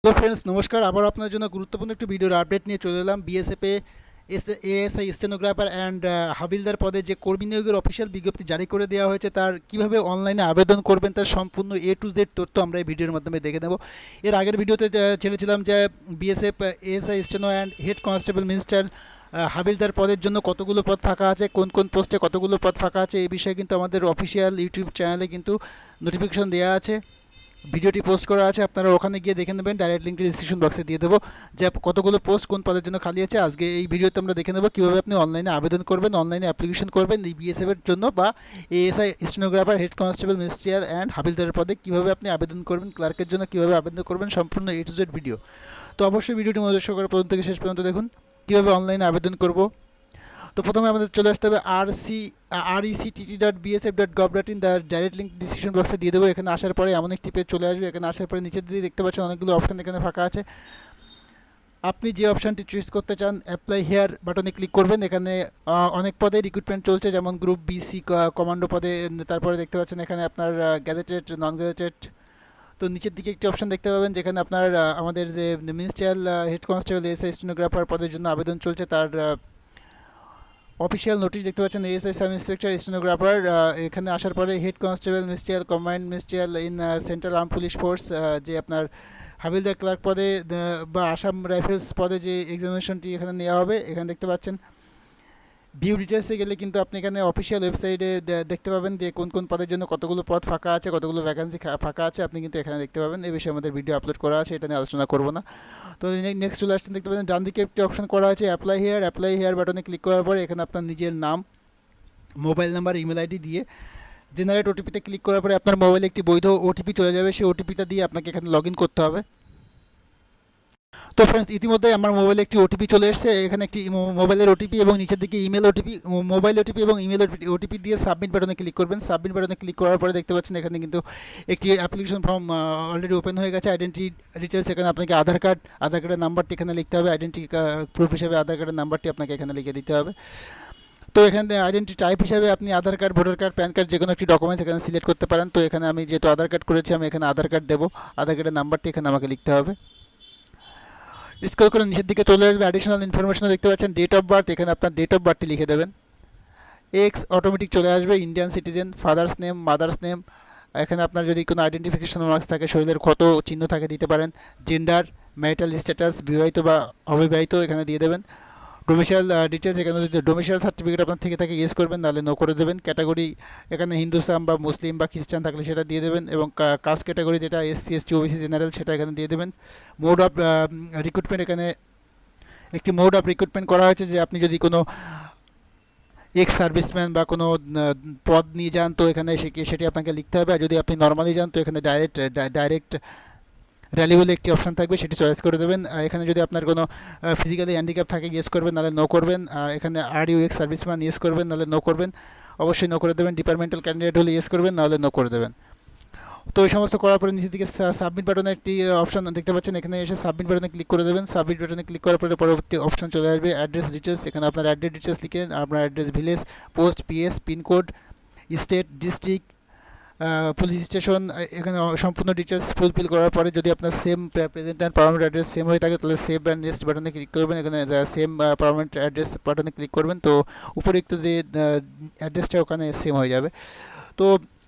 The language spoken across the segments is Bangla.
তো ফ্রেন্ডস নমস্কার, আবার আপনার জন্য গুরুত্বপূর্ণ একটি ভিডিওর আপডেট নিয়ে চলে এলাম। বিএসএফে এএসআই স্টেনোগ্রাফার অ্যান্ড হাবিলদার পদে যে কর্মী নিয়োগের অফিসিয়াল বিজ্ঞপ্তি জারি করে দেওয়া হয়েছে, তার কিভাবে অনলাইনে আবেদন করবেন তার সম্পূর্ণ এ টু জেড তথ্য আমরা এই ভিডিওর মাধ্যমে দেখে নেব। এর আগের ভিডিওতে ছেড়েছিলাম যে BSF ASI steno and head constable minister havildar পদের জন্য কতগুলো পদ ফাঁকা আছে, কোন কোন পোস্টে কতগুলো পদ ফাঁকা আছে, এই বিষয়ে কিন্তু আমাদের অফিসিয়াল ইউটিউব চ্যানেলে কিন্তু নোটিফিকেশন দেওয়া আছে, ভিডিওটি পোস্ট করা আছে। আপনারা ওখানে গিয়ে দেখে নেবেন, ডাইরেক্ট লিঙ্কটি ডিসক্রিপশন বক্সে দিয়ে দেবো যে কতগুলো পোস্ট কোন পদের জন্য খালি আছে। আজকে এই ভিডিওতে আমরা দেখে নেব কীভাবে আপনি অনলাইনে আবেদন করবেন, অনলাইনে অ্যাপ্লিকেশন করবেন এই বিএসএফের জন্য বা ASI stenographer head constable ministerial and হাবিলদারের পদে কীভাবে আপনি আবেদন করবেন, ক্লার্কের জন্য কীভাবে আবেদন করবেন, সম্পূর্ণ এ টু জেড ভিডিও। তো অবশ্যই ভিডিওটি মনোযোগ সহকারে প্রথম থেকে শেষ পর্যন্ত দেখুন কীভাবে অনলাইনে আবেদন করব। তো প্রথমে আমাদের চলে আসতে হবে rectt.bsf.gov.in, তার ডাইরেক্ট লিঙ্ক ডিসক্রিপশন বক্সে দিয়ে দেবো। এখানে আসার পরে এমন একটি পেজ চলে আসবে। এখানে আসার পরে নিচের দিকে দেখতে পাচ্ছেন অনেকগুলো অপশান এখানে ফাঁকা আছে। আপনি যে অপশানটি চুজ করতে চান অ্যাপ্লাই হেয়ার বাটনে ক্লিক করবেন। এখানে অনেক পদে রিক্রুটমেন্ট চলছে, যেমন গ্রুপ বিসি কমান্ডো পদে। তারপরে দেখতে পাচ্ছেন এখানে আপনার গ্যাজেটেড, নন গ্যাজেটেড। তো নিচের দিকে একটি অপশান দেখতে পাবেন যেখানে আপনার আমাদের যে ministerial head constable ASI stenographer পদের জন্য আবেদন চলছে, তার অফিসিয়াল নোটিশ দেখতে পাচ্ছেন। এএসআই সাব ইন্সপেক্টর স্টেনোগ্রাফার, এখানে আসার পরে head constable ministerial command ministerial in central arm police force, যে আপনার হাবিলদার ক্লার্ক পদে বা আসাম রাইফেলস পদে যে এক্সামিনেশনটি এখানে নেওয়া হবে। এখানে দেখতে পাচ্ছেন ভিউ ডিটেলসে গেলে কিন্তু আপনি এখানে অফিসিয়াল ওয়েবসাইটে দেখতে পাবেন যে কোন কোন পদের জন্য কতগুলো পদ ফাঁকা আছে, কতগুলো ভ্যাকান্সি ফাঁকা আছে, আপনি কিন্তু এখানে দেখতে পাবেন। এই বিষয়ে আমাদের ভিডিও আপলোড করা আছে, এটা নিয়ে আলোচনা করবো না। তো নেক্সট চলে আসছেন, দেখতে পাবেন ডান দিকে একটি অপশন করা আছে অ্যাপ্লাই হেয়ার বাটনে ক্লিক করার পরে এখানে আপনার নিজের নাম, মোবাইল নাম্বার, ইমেল আইডি দিয়ে জেনারেট ওটিপিতে ক্লিক করার পরে আপনার মোবাইলে একটি বৈধ ওটিপি চলে যাবে। সেই ওটিপিটা দিয়ে আপনাকে এখানে লগ ইন করতে হবে। তো ফ্রেন্ডস, ইতিমধ্যে আমার মোবাইলে একটি ওটিপি চলে এসেছে। এখানে একটি মোবাইলের ওটিপি এবং নিচের দিকে ইমেল ওটিপি, মোবাইল ওটিপি এবং ইমেল ওটিপি দিয়ে সাবমিট বাটনে ক্লিক করবেন। সাবমিট বাটনে ক্লিক করার পরে দেখতে পাচ্ছেন এখানে কিন্তু একটি অ্যাপ্লিকেশন ফর্ম অলরেডি ওপেন হয়ে গেছে। আইডেন্টি ডিটেলস, এখানে আপনাকে আধার কার্ডের নাম্বারটি এখানে লিখতে হবে। আইডেন্টি প্রুফ হিসেবে আধার কার্ডের নাম্বারটি আপনাকে এখানে লিখে দিতে হবে। তো এখানে আইডেন্টি টাইপ হিসাবে আপনি Aadhaar card, voter card, PAN card, যে কোনো একটি ডকুমেন্টস এখানে সিলেক্ট করতে পারেন। তো এখানে আমি যেহেতু আধার কার্ড করেছি, আমি এখানে আধার কার্ড দেবো। আধার কার্ডের নাম্বারটি এখানে আমাকে লিখতে হবে। স্ক্রল করে নিচের দিকে চলে আসবে, অ্যাডিশনাল ইনফরমেশন দেখতে পাচ্ছেন ডেট অফ বার্থ, এখানে আপনার ডেট অফ বার্থটি লিখে দেবেন। এক্স অটোমেটিক চলে আসবে, Indian citizen, father's name, mother's name, এখানে আপনার যদি কোনো আইডেন্টিফিকেশন মার্কস থাকে, শরীরের ক্ষত চিহ্ন থাকে দিতে পারেন। জেন্ডার, ম্যারিটাল স্ট্যাটাস, বিবাহিত বা অবিবাহিত এখানে দিয়ে দেবেন। ডোমিসাইল ডিটেলস, এখানে যদি ডোমিসাইল সার্টিফিকেট আপনার থেকে থাকে ইয়েস করবেন, নাহলে নো করে দেবেন। ক্যাটাগরি, এখানে হিন্দুসাম বা মুসলিম বা খ্রিস্টান থাকলে সেটা দিয়ে দেবেন, এবং কাস্ট ক্যাটাগরি যেটা এসসি এসটি ওবিসি জেনারেল সেটা এখানে দিয়ে দেবেন। মোড অফ রিক্রুটমেন্ট, এখানে একটি মোড অফ রিক্রুটমেন্ট করা হয়েছে যে আপনি যদি কোনো এক্স সার্ভিসম্যান বা কোনো পদ নিয়ে যান তো এখানে সেটি আপনাকে লিখতে হবে। আর যদি আপনি নর্মালি যান তো এখানে ডাইরেক্ট র্যালি বলে একটি অপশান থাকবে, সেটি চয়েস করে দেবেন। এখানে যদি আপনার কোনো ফিজিক্যালি হ্যান্ডিক্যাপ থাকে ইয়েস করবেন, নাহলে নো করবেন। এখানে are you ex serviceman yes করবেন, নাহলে নো করবেন। অবশ্যই নো করে দেবেন। ডিপার্টমেন্টাল ক্যান্ডিডেট হলে ইয়েস করবেন, নাহলে নো করে দেবেন। তো এই সমস্ত করার পরে নিচের দিকে সাবমিট বাটনে একটি অপশান দেখতে পাচ্ছেন, এখানে এসে সাবমিট বাটনে ক্লিক করে দেবেন। সাবমিট বাটনে ক্লিক করার পরে পরবর্তী অপশান চলে আসবে অ্যাড্রেস ডিটেলস, এখানে আপনার অ্যাড্রেস ডিটেলস লিখে আপনার address, village, post, PS, pincode, state, district, police station, এখানে সম্পূর্ণ ডিটেলস ফুলফিল করার পরে যদি আপনার same present and permanent address same হয়ে থাকে তাহলে সেভ অ্যান্ড নেক্সট বাটনে ক্লিক করবেন। এখানে সেম পারমানেন্ট অ্যাড্রেস বাটনে ক্লিক করবেন, তো উপরিক্ত যে অ্যাড্রেসটা ওখানে সেম হয়ে যাবে। তো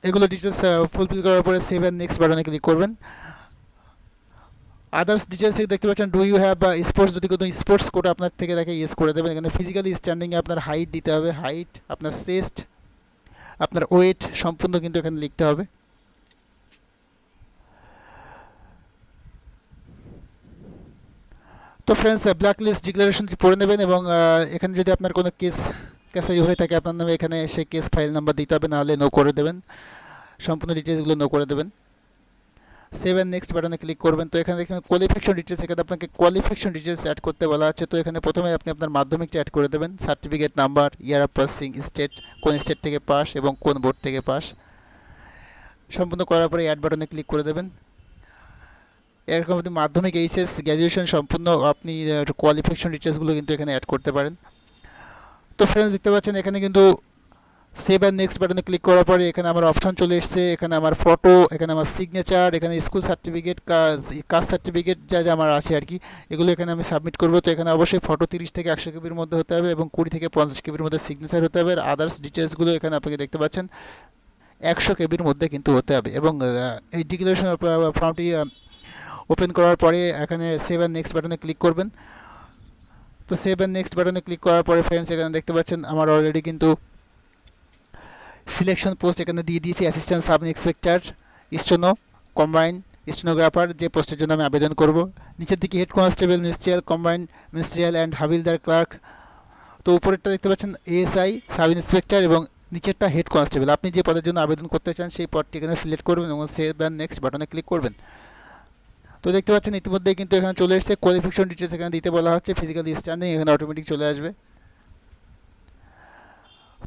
এগুলো ডিটেলস ফুলফিল করার পরে সেভ অ্যান্ড নেক্সট বাটনে ক্লিক করবেন। আদার্স ডিটেলসে দেখতে পাচ্ছেন ডু ইউ হ্যাভ স্পোর্টস, যদি কোনো স্পোর্টস কোড আপনার থেকে দেখে ইয়েস করে দেবেন। এখানে ফিজিক্যালি স্ট্যান্ডিংয়ে আপনার হাইট দিতে হবে, হাইট, আপনার চেস্ট, আপনার ওয়েট সম্পূর্ণ কিন্তু এখানে লিখতে হবে। তো ফ্রেন্ডস, ব্ল্যাক লিস্ট ডিক্লারেশনটি পড়ে নেবেন, এবং এখানে যদি আপনার কোনো কেসারি হয়ে থাকে আপনার নামে, এখানে সেই কেস ফাইল নাম্বার দিতে হবে, নাহলে নো করে দেবেন। সম্পূর্ণ ডিটেলসগুলো নো করে দেবেন। সেভ অ্যান্ড নেক্সট বাটনে ক্লিক করবেন। তো এখানে দেখবেন কোয়ালিফিকেশন ডিটেলস, এখানে আপনাকে কোয়ালিফিকেশন ডিটেলস অ্যাড করতে বলা আছে। তো এখানে প্রথমে আপনি আপনার মাধ্যমিকটা অ্যাড করে দেবেন, certificate number, year of passing, state, কোন স্টেট থেকে পাস এবং কোন বোর্ড থেকে পাস। সম্পূর্ণ করার পরে অ্যাড বাটনে ক্লিক করে দেবেন। এরকম আপনি মাধ্যমিক, এইচএস, গ্র্যাজুয়েশন সম্পূর্ণ আপনি কোয়ালিফিকেশন ডিটেলসগুলো কিন্তু এখানে অ্যাড করতে পারেন। তো ফ্রেন্ডস, দেখতে পাচ্ছেন এখানে কিন্তু সেভ অ্যান্ড নেক্সট বাটনে ক্লিক করার পরে এখানে আমার অপশন চলে এসেছে, এখানে আমার ফটো, এখানে আমার সিগনেচার, এখানে স্কুল সার্টিফিকেট, কাজ সার্টিফিকেট যা যা আমার আছে আর কি, এগুলো এখানে আমি সাবমিট করবো। তো এখানে অবশ্যই ফটো 30 থেকে 100 কেবির মধ্যে হতে হবে এবং 20 থেকে 50 কেবির মধ্যে সিগনেচার হতে হবে। আর আদার্স ডিটেলসগুলো এখানে আপনাকে দেখতে পাচ্ছেন 100 কেবির মধ্যে কিন্তু হতে হবে। এবং এই ডিক্লারেশন ফর্মটি ওপেন করার পরে এখানে সেভ অ্যান্ড নেক্সট বাটনে ক্লিক করবেন। তো সেভ অ্যান্ড নেক্সট বাটনে ক্লিক করার পরে ফ্রেন্ডস এখানে দেখতে পাচ্ছেন আমার অলরেডি কিন্তু সিলেকশন পোস্ট এখানে দিয়ে দিয়েছি, assistant sub inspector steno combine stenographer, যে পোস্টের জন্য আমি আবেদন করব। নিচের দিকে head constable ministerial, combined ministerial and havildar clerk. তো উপরেরটা দেখতে পাচ্ছেন এএসআই সাব ইন্সপেক্টর এবং নিচেরটা হেড কনস্টেবল। আপনি যে পদের জন্য আবেদন করতে চান সেই পদটি এখানে সিলেক্ট করবেন এবং সেভ অ্যান্ড নেক্সট বাটনে ক্লিক করবেন। তো দেখতে পাচ্ছেন ইতিমধ্যেই কিন্তু এখানে চলে এসেছে, কোয়ালিফিকেশন ডিটেলস এখানে দিতে বলা হচ্ছে, ফিজিক্যাল স্ট্যান্ডিং এখানে অটোমেটিক চলে আসবে।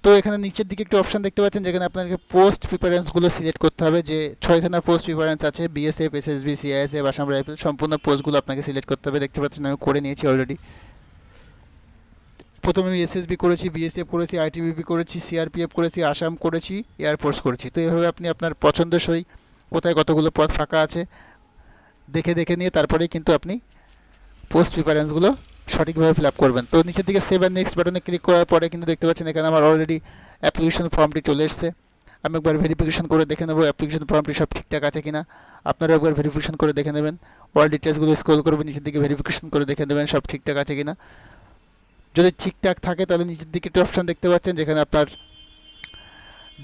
তো এখানে নিচের দিকে একটু অপশন দেখতে পাচ্ছেন যেখানে আপনাকে পোস্ট প্রিফারেন্সগুলো সিলেক্ট করতে হবে, যে 6খানা পোস্ট প্রিফারেন্স আছে, BSF, SSB, CISF, Assam rifle, সম্পূর্ণ পোস্টগুলো আপনাকে সিলেক্ট করতে হবে। দেখতে পাচ্ছেন আমি করে নিয়েছি অলরেডি। প্রথমে আমি এসএসবি করেছি, বিএসএফ করেছি, আইটিবিপি করেছি, সিআরপিএফ করেছি, আসাম করেছি, এয়ারফোর্স করেছি। তো এইভাবে আপনি আপনার পছন্দসই কোথায় কতগুলো পদ ফাঁকা আছে দেখে দেখে নিয়ে তারপরেই কিন্তু আপনি পোস্ট প্রিফারেন্সগুলো সঠিকভাবে ফিল আপ করবেন। তো নিচের দিকে সেভ অ্যান্ড নেক্সট বাটনে ক্লিক করার পরে কিন্তু দেখতে পাচ্ছেন এখানে আমার অলরেডি অ্যাপ্লিকেশন ফর্মটি চলে এসেছে। আমি একবার ভেরিফিকেশন করে দেখে নেবো অ্যাপ্লিকেশন ফর্মটি সব ঠিকঠাক আছে কিনা। আপনারা একবার ভেরিফিকেশন করে দেখে নেবেন, অল ডিটেলসগুলো স্ক্রল করবেন, নিচের দিকে ভেরিফিকেশন করে দেখে নেবেন সব ঠিকঠাক আছে কিনা। যদি ঠিকঠাক থাকে তাহলে নিচের দিকে একটা অপশান দেখতে পাচ্ছেন যেখানে আপনার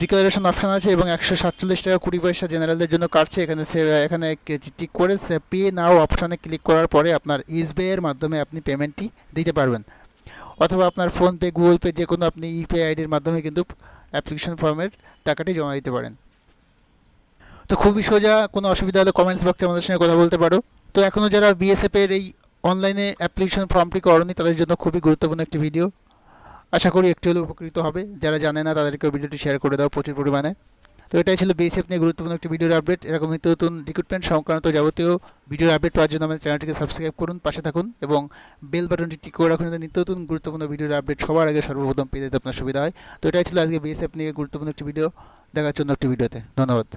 ডিক্লারেশন অপশান আছে এবং 147 টাকা 20 পয়সা জেনারেলদের জন্য কাটছে। এখানে এখানে টিক করে পে নাও অপশানে ক্লিক করার পরে আপনার এসবিআইয়ের মাধ্যমে আপনি পেমেন্টটি দিতে পারবেন, অথবা আপনার ফোনপে, গুগল পে, যে কোনো আপনি ইউপিআই আইডির মাধ্যমে কিন্তু অ্যাপ্লিকেশন ফর্মের টাকাটি জমা দিতে পারেন। তো খুবই সোজা, কোনো অসুবিধা হলে কমেন্টস বক্সে আমাদের সঙ্গে কথা বলতে পারো। তো এখনও যারা বিএসএফের এই অনলাইনে অ্যাপ্লিকেশন ফর্মটি করনি তাদের জন্য খুবই গুরুত্বপূর্ণ একটি ভিডিও, আশা করি একটু হলেও উপকৃত হবে। যারা জানে না তাদেরকেও ভিডিওটি শেয়ার করে দাও প্রচুর পরিমাণে। তো এটাই ছিল বিএসএফ নিয়ে গুরুত্বপূর্ণ একটি ভিডিওর আপডেট। এরকম নিত্য নতুন রিক্রুটমেন্ট সংক্রান্ত যাবতীয় ভিডিওর আপডেট পাওয়ার জন্য আমাদের চ্যানেলটিকে সাবস্ক্রাইব করুন, পাশে থাকুন এবং বেল বাটনটি টিক করে রাখুন, নিত্য নতুন গুরুত্বপূর্ণ ভিডিওর আপডেট সবার আগে সর্বপ্রথম পেতে আপনার সুবিধা হয়। তো এটাই ছিল আজকে বিএসএফ নিয়ে গুরুত্বপূর্ণ একটি ভিডিও। দেখার জন্য একটি ভিডিওতে ধন্যবাদ।